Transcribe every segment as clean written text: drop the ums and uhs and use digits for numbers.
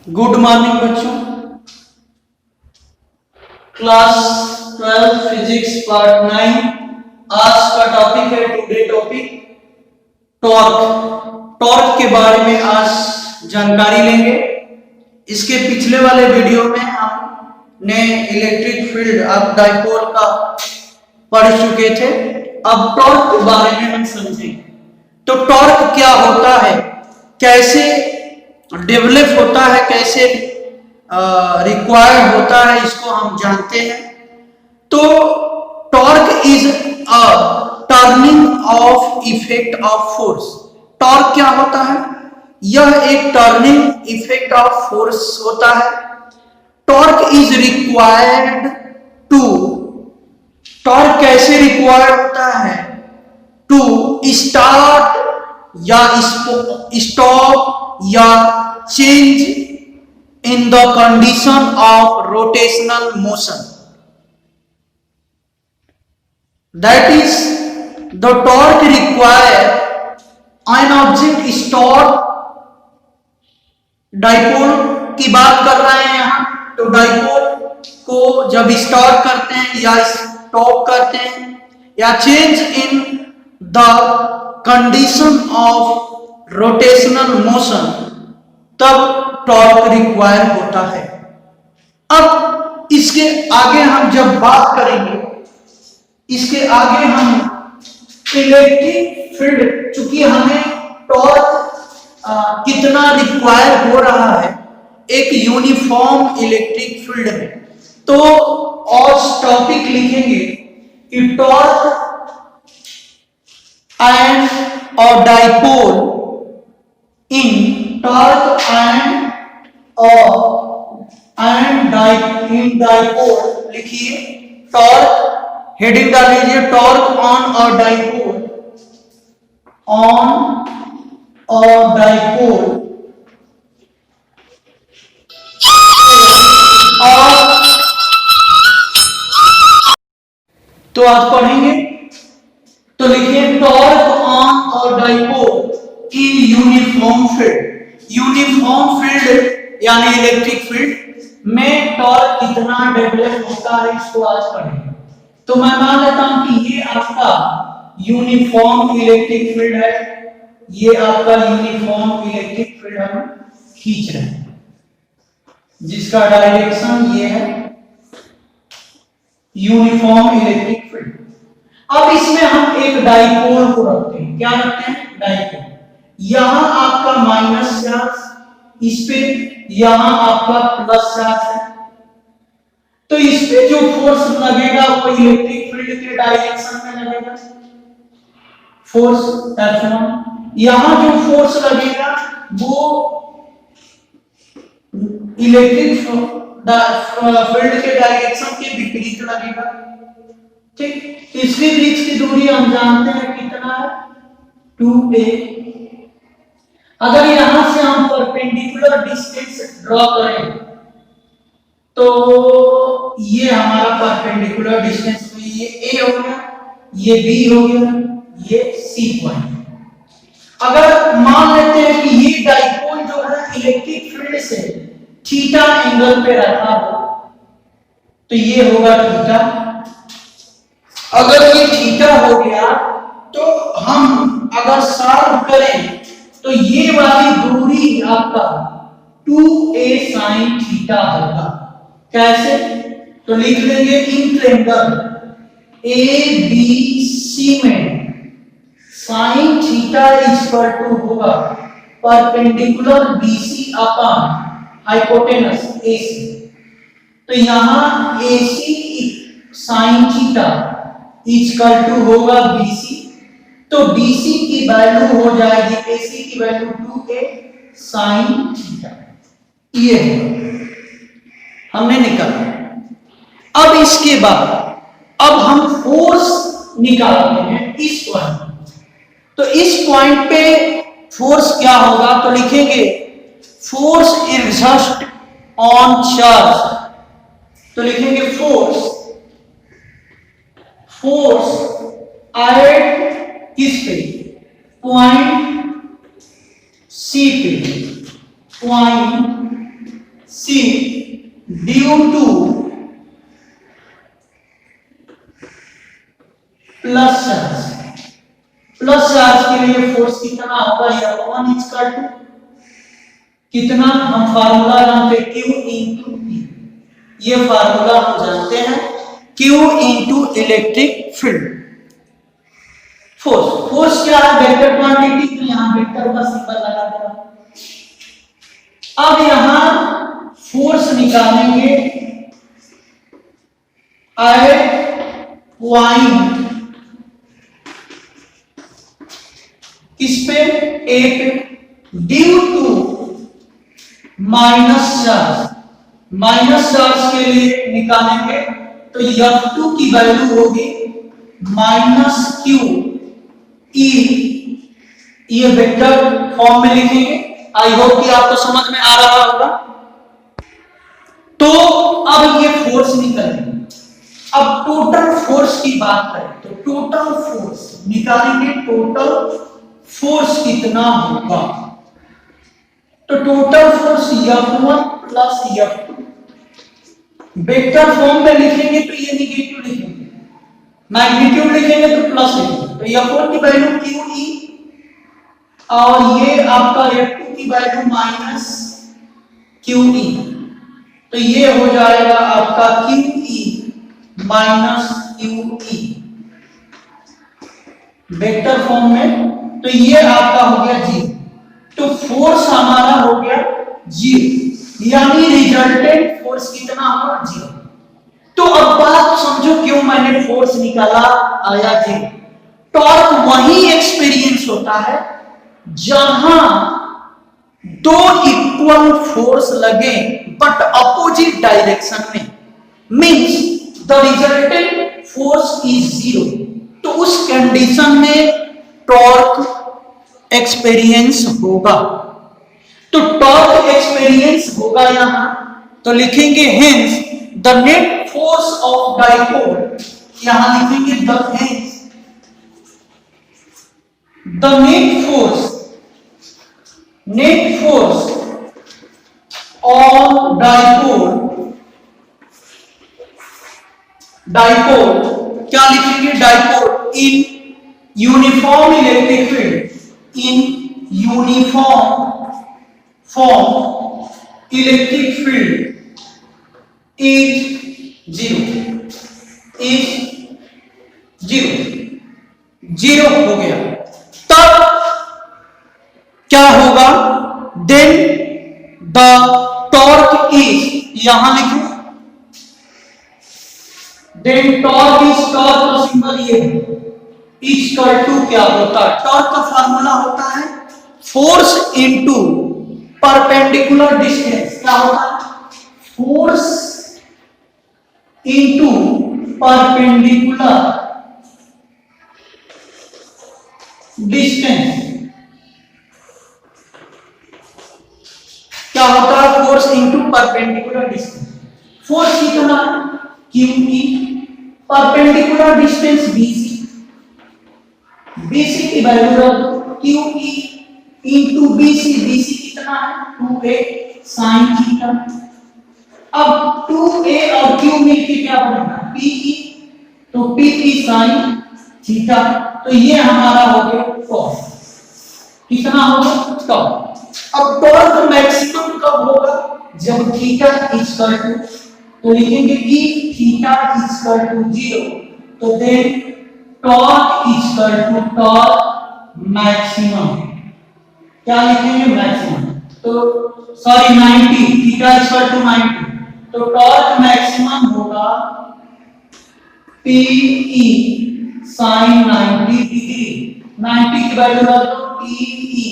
Good morning बच्चों। Class 12 physics part 9। आज का टॉपिक है टुडे टॉपिक टॉर्क। टॉर्क के बारे में आज जानकारी लेंगे। इसके पिछले वाले वीडियो में हमने इलेक्ट्रिक फील्ड ऑफ डाइपोल का पढ़ चुके थे। अब टॉर्क के बारे में हम समझेंगे। तो टॉर्क क्या होता है, कैसे डेवलप होता है, कैसे रिक्वायर्ड होता है, इसको हम जानते हैं। तो torque is a turning of effect of force. Torque क्या होता है? यह एक टर्निंग इफेक्ट ऑफ फोर्स होता है। Torque is required to, torque कैसे रिक्वायर्ड होता है? टू स्टार्ट या स्टॉप या change in the condition of rotational motion. That is the torque required an object stop. Dipole की बात कर रहे हैं यहां। तो डाइपोल को जब स्टार्ट करते हैं या स्टॉप करते हैं या change in the condition of rotational motion, तब टॉर्क रिक्वायर होता है। अब इसके आगे हम जब बात करेंगे, इसके आगे हम इलेक्ट्रिक फील्ड, चूंकि हमें टॉर्क कितना रिक्वायर हो रहा है एक यूनिफॉर्म इलेक्ट्रिक फील्ड में, तो और टॉपिक लिखेंगे कि टॉर्क एंड और dipole in torque and dipole लिखिए। टॉर्क हेडिंग डाल लीजिए, टॉर्क ऑन और डाइपोल, ऑन और डाइपोल और तो आज पढ़ेंगे। तो लिखिए टॉर्क ऑन और dipole in uniform field. Uniform field यानी इलेक्ट्रिक फील्ड में टॉर्क कितना डेवलप होता है, इसको आज पढ़ेंगे। तो मैं मान लेता हूं कि ये आपका यूनिफॉर्म इलेक्ट्रिक फील्ड है, ये आपका यूनिफॉर्म इलेक्ट्रिक फील्ड हम खींच रहे हैं जिसका डायरेक्शन ये है, यूनिफॉर्म इलेक्ट्रिक फील्ड। अब इसमें हम एक डाइपोल को रखते हैं। क्या रखते हैं? डाइपोल। यहां आपका माइनस चार्ज, इस पे यहां आपका प्लस चार्ज है। तो इस पे जो फोर्स लगेगा वो इलेक्ट्रिक फील्ड के डायरेक्शन में लगेगा, फोर्स F1। यहां जो फोर्स लगेगा वो इलेक्ट्रिक फील्ड के डायरेक्शन के विपरीत लगेगा। ठीक, तीसरी ब्रिज की दूरी हम जानते हैं कितना है, 2a। अगर यहां से हम परपेंडिकुलर डिस्टेंस ड्रॉ करें तो ये हमारा परपेंडिकुलर डिस्टेंस हुई, ये a हो गया, ये b हो गया, ये c पॉइंट। अगर मान लेते हैं कि ये डाइपोल जो है इलेक्ट्रिक फील्ड से थीटा एंगल पे रखा हो, तो ये होगा थीटा। अगर ये थीटा हो गया तो हम अगर सॉल्व करें तो ये वाली दूरी आपका 2a sin थीटा होगा। कैसे? तो लिख लेंगे इन ट्रायंगल ABC में sin थीटा इक्वल टू होगा perpendicular BC upon hypotenuse AC। तो यहां AC sin theta equal to होगा BC। तो BC की वैल्यू हो जाएगी, AC की वैल्यू 2a sin थीटा। ये हमने निकाला। अब इसके बाद अब हम फोर्स निकालते हैं इस पॉइंट। तो इस पॉइंट पे फोर्स क्या होगा? तो लिखेंगे फोर्स एक्सर्ट ऑन चार्ज। तो लिखेंगे फोर्स एट किस पे? पॉइंट C पे, point C due to plus charge के लिए फोर्स कितना होगा, F1 इक्वल टू कितना, हम फार्मूला जानते हैं Q इंटू E, ये फार्मूला हम जानते हैं Q into electric field force क्या है, वेक्टर क्वांटिटी, तो यहां वेक्टर का सिंबल लगा देना। अब यहां फोर्स निकालेंगे एट पॉइंट किस पे, ए पे, ड्यू टू माइनस चार्ज के लिए निकालेंगे तो F2 की वैल्यू होगी माइनस क्यू ई, ये वेक्टर फॉर्म में लिखेंगे। आई होप कि आपको समझ में आ रहा होगा। तो अब ये फोर्स निकलेंगे। अब टोटल फोर्स की बात करें तो टोटल फोर्स निकालेंगे, टोटल फोर्स कितना होगा, तो total force F1 plus F2, vector form में लिखेंगे तो ये निगेटिव लिखेंगे, मैग्नीट्यूड लिखेंगे तो प्लस लिखेंगे, तो F1 की वैल्यू QE और ये आपका F2 की वैल्यू माइनस QE, तो ये हो जाएगा आपका QE minus QE vector form में, तो ये आपका हो गया 0, तो फोर्स हमारा हो गया 0, यानी रिजल्टेंट फोर्स कितना होगा 0। तो अब बात समझो क्यों मैंने फोर्स निकाला, आया 0। टॉर्क वही एक्सपीरियंस होता है जहां दो इक्वल फोर्स लगे बट अपोजिट डायरेक्शन में, means the resultant force is 0, तो उस कंडीशन में टॉर्क एक्सपीरियंस होगा। तो टॉर्क एक्सपीरियंस होगा यहां, तो लिखेंगे hence the net force of dipole, यहां लिखेंगे the net force on dipole क्या लिखेंगे, dipole in uniform electric field, in uniform electric field is 0 हो गया। तब क्या होगा, देन द टॉर्क इज, यहां लिखो देन टॉर्क का सिंबल ये है, इक्वल टू क्या होता है, टॉर्क का फार्मूला होता है फोर्स इनटू परपेंडिकुलर डिस्टेंस, क्या होता है, फोर्स इनटू परपेंडिकुलर डिस्टेंस, क्या होता है, force into perpendicular distance. Force कितना, QE, परपेंडिकुलर डिस्टेंस BC की वैल्यू रख दो, QE इंटू BC कितना है 2A sin थीटा। अब 2A और Q मिलके क्या बनेगा PE, तो PE sin थीटा, तो ये हमारा हो गया टॉर्क, कितना होगा टॉर्क। अब टॉर्क मैक्सिमम कब होगा, जब थीटा इक्वल टू, तो लिखेंगे कि थीटा इक्वल टू 0, तो then torque equal to torque maximum, क्या लिखेंगे मैक्सिमम, तो सॉरी 90, थीटा इक्वल टू 90, तो टॉर्क मैक्सिमम होगा PE sin 90 डिग्री, 90 की वैल्यू रख दो, PE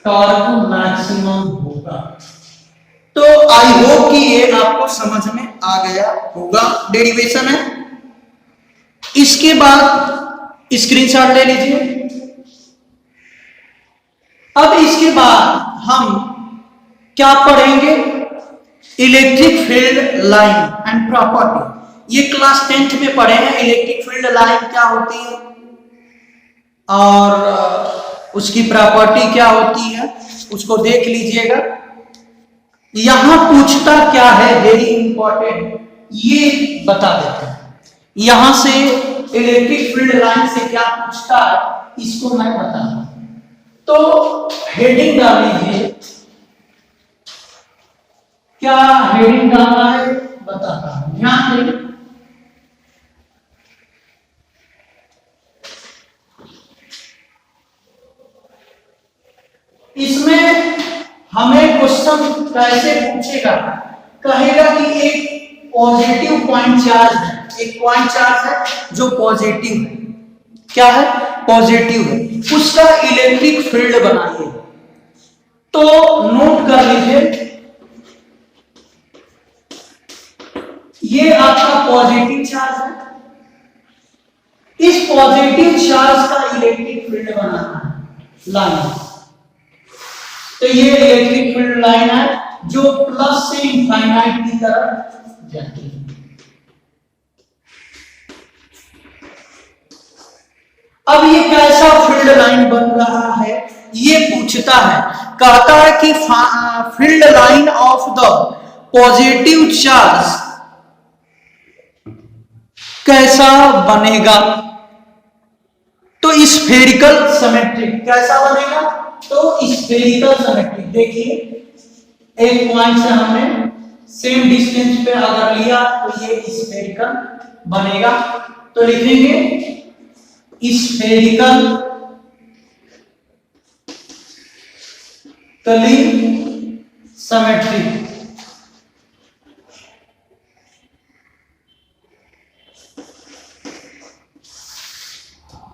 टॉर्क मैक्सिमम होगा। तो आई होप कि ये आपको समझ में आ गया होगा, डेरिवेशन है। इसके बाद स्क्रीनशॉट ले लीजिए। अब इसके बाद हम क्या पढ़ेंगे, electric field line and property. ये क्लास 10th में पढ़े हैं, इलेक्ट्रिक फील्ड लाइन क्या होती है और उसकी प्रॉपर्टी क्या होती है, उसको देख लीजिएगा। यहां पूछता क्या है, वेरी इंपॉर्टेंट, ये बता देते हैं। यहां से इलेक्ट्रिक फील्ड लाइन से क्या पूछता है इसको मैं बताऊंगा। तो हेडिंग डाल लीजिए, क्या हेडिंग डालना है बताता हूं, ध्यान दें। इसमें हमें क्वेश्चन कैसे पूछेगा, कहेगा कि एक पॉजिटिव पॉइंट चार्ज है, एक पॉइंट चार्ज है जो पॉजिटिव है, क्या है, पॉजिटिव है, उसका इलेक्ट्रिक फील्ड बनाइए। तो नोट कर लीजिए, ये आपका पॉजिटिव चार्ज है, इस पॉजिटिव चार्ज का इलेक्ट्रिक फील्ड बनाना है लाइन। तो ये इलेक्ट्रिक फील्ड लाइन है जो प्लस से इंफाइनाइट की तरफ जाती है। अब ये कैसा फील्ड लाइन बन रहा है ये पूछता है, कहता है कि field line of the positive charge कैसा बनेगा। तो स्फेरिकल सिमेट्रिक कैसा बनेगा, तो स्फेरिकल सिमेट्रिक। देखिए एक पॉइंट से हमने सेम डिस्टेंस पे अगर लिया तो ये स्फेरिकल बनेगा। तो लिखेंगे स्फेरिकल सिमेट्रिक।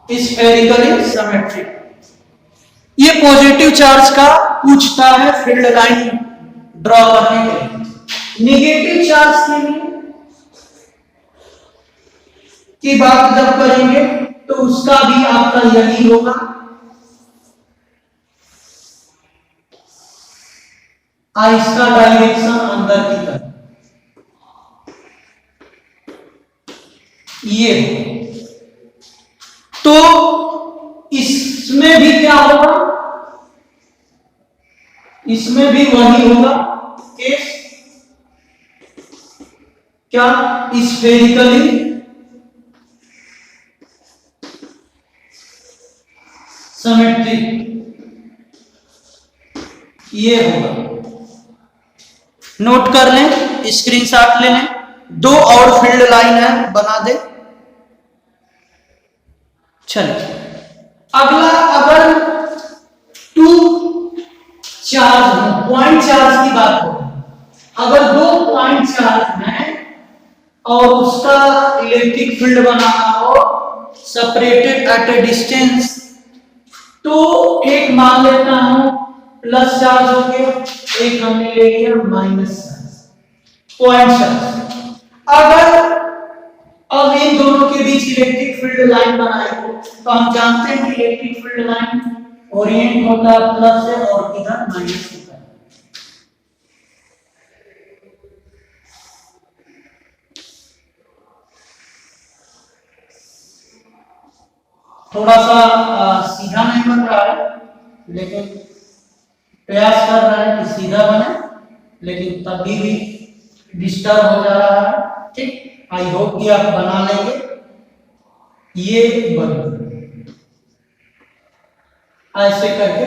Spherically symmetric. ये पॉजिटिव चार्ज का पूछता है फील्ड लाइन ड्रॉ करने के लिए। नेगेटिव चार्ज के लिए की बात जब करेंगे तो उसका भी आपका यही होगा, इसका डायरेक्शन अंदर की तरफ ये। तो इसमें भी क्या होगा, इसमें भी वही होगा केस, क्या, स्फेरिकली सिमेट्रिक ये होगा। नोट कर लें, स्क्रीनशॉट ले लें। दो और फील्ड लाइन है, बना दे। चलिए अगला, अगर टू चार्ज हो, पॉइंट चार्ज की बात हो, अगर दो पॉइंट चार्ज हैं और उसका इलेक्ट्रिक फील्ड बनाना हो सेपरेटेड एट ए डिस्टेंस, तो एक मान लेता हूं प्लस चार्ज हो गया, एक हमने ले लिया माइनस चार्ज, पॉइंट चार्ज। अगर अब इन दोनों के बीच इलेक्ट्रिक फील्ड लाइन बनाई तो हम जानते हैं कि इलेक्ट्रिक फील्ड लाइन ओरिएंट होता है प्लस से और इधर माइनस होता है। थोड़ा सा सीधा नहीं बन रहा है, लेकिन प्रयास कर रहा है कि सीधा बने, लेकिन तभी भी डिस्टर्ब हो जा रहा है। ठीक, आई होप कि आप बना लेंगे। ये बन ऐसे करके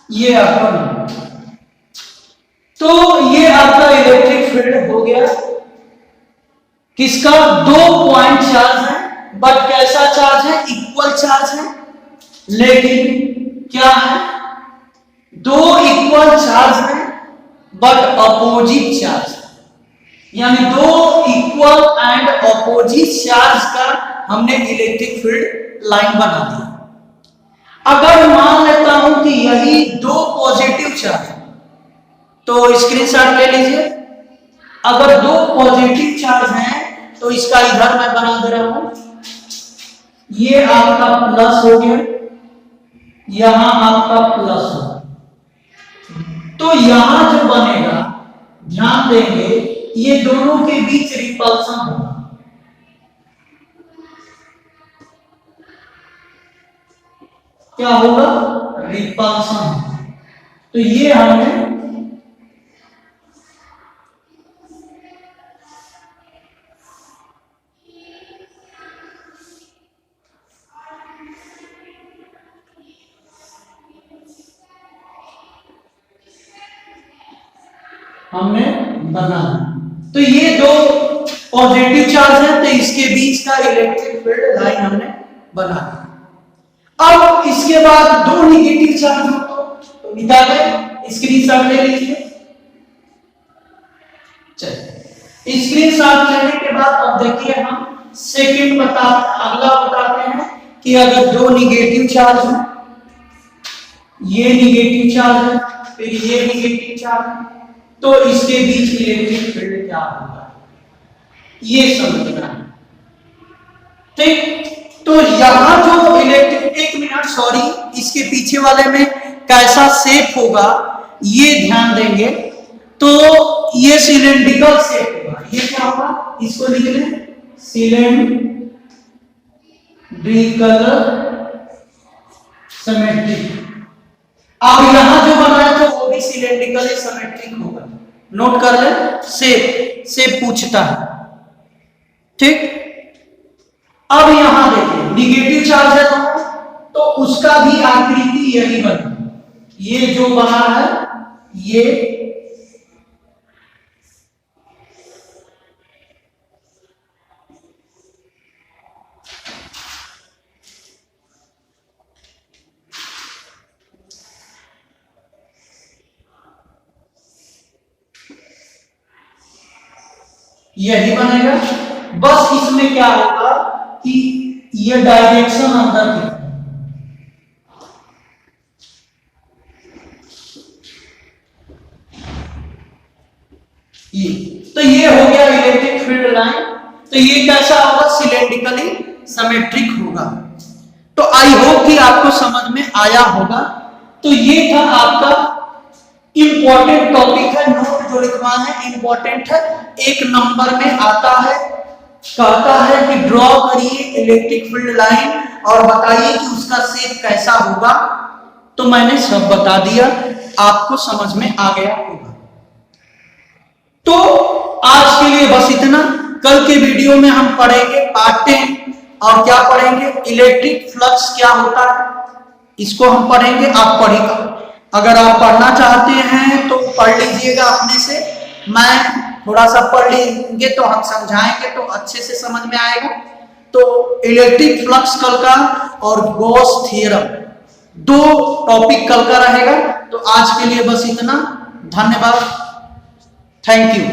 ये आपका बना। तो ये आपका इलेक्ट्रिक फील्ड हो गया किसका, दो पॉइंट चार्ज है, बट कैसा चार्ज है, इक्वल चार्ज है, लेकिन क्या है, दो इक्वल चार्ज है बट अपोजिट चार्ज है, यानी दो इक्वल एंड अपोजिट चार्ज का हमने इलेक्ट्रिक फील्ड लाइन बना दिया। अगर मान लेता हूं कि यही दो पॉजिटिव चार्ज, तो स्क्रीनशॉट ले लीजिए। अगर दो पॉजिटिव चार्ज हैं तो इसका इधर मैं बना दे रहा हूं ये आपका प्लस हो गया, यहां आपका प्लस हो, तो यहां जो बनेगा ध्यान देंगे ये दोनों के बीच रिपल्सन होगा। क्या होगा? रिपल्सन। तो ये हमने बना। तो ये दो पॉजिटिव चार्ज है, तो इसके बीच का इलेक्ट्रिक फील्ड लाइन हमने बना दी। अब इसके बाद दो निगेटिव चार्ज हो तो निकाले, स्क्रीनशॉट ले लीजिए। चलिए स्क्रीनशॉट लेने के बाद अब देखिए हम सेकंड अगला बताते हैं कि अगर दो निगेटिव चार्ज है, ये निगेटिव चार्ज है, फिर ये निगेटिव चार्ज है, तो इसके बीच इलेक्ट्रिक फील्ड क्या होगा ये समझना है। ठीक, तो यहां जो इलेक्ट्रिक, एक मिनट सॉरी, इसके पीछे वाले में कैसा शेप होगा ये ध्यान देंगे। तो ये सिलेंड्रिकल शेप होगा, ये क्या होगा, इसको लिख लें सिलेंड्रिकल सिमेट्रिक। अब यहां जो बनाया था वो भी सिलेंड्रिकली सिमेट्रिक होगा, नोट कर ले, शेप पूछता है। ठीक, अब यहां देखिए निगेटिव चार्ज है तो उसका भी आकृति यही बना, ये जो बना है ये यही बनेगा। बस इसमें क्या होगा कि ये डायरेक्शन अंदर की, तो ये हो गया इलेक्ट्रिक फील्ड लाइन। तो ये कैसा होगा, सिलेंड्रिकली सिमेट्रिक होगा। तो आई होप कि आपको समझ में आया होगा। तो ये था आपका इंपॉर्टेंट टॉपिक है, नोट जो लिखवाना है इंपॉर्टेंट है, एक नंबर में आता है, कहता है कि ड्रॉ करिए इलेक्ट्रिक फील्ड लाइन और बताइए कि उसका शेप कैसा होगा। तो मैंने सब बता दिया, आपको समझ में आ गया होगा। तो आज के लिए बस इतना। कल के वीडियो में हम पढ़ेंगे पार्ट 10 और क्या पढ़ेंगे, इलेक्ट्रिक फ्लक्स क्या होता है, इसको हम पढ़ेंगे। आप पढ़िएगा, अगर आप पढ़ना चाहते हैं तो पढ़ लीजिएगा अपने से, मैं थोड़ा सा पढ़ लेंगे तो हम समझाएंगे तो अच्छे से समझ में आएगा। तो इलेक्ट्रिक फ्लक्स कल का और गॉस थ्योरम दो टॉपिक कल का रहेगा। तो आज के लिए बस इतना, धन्यवाद, थैंक यू।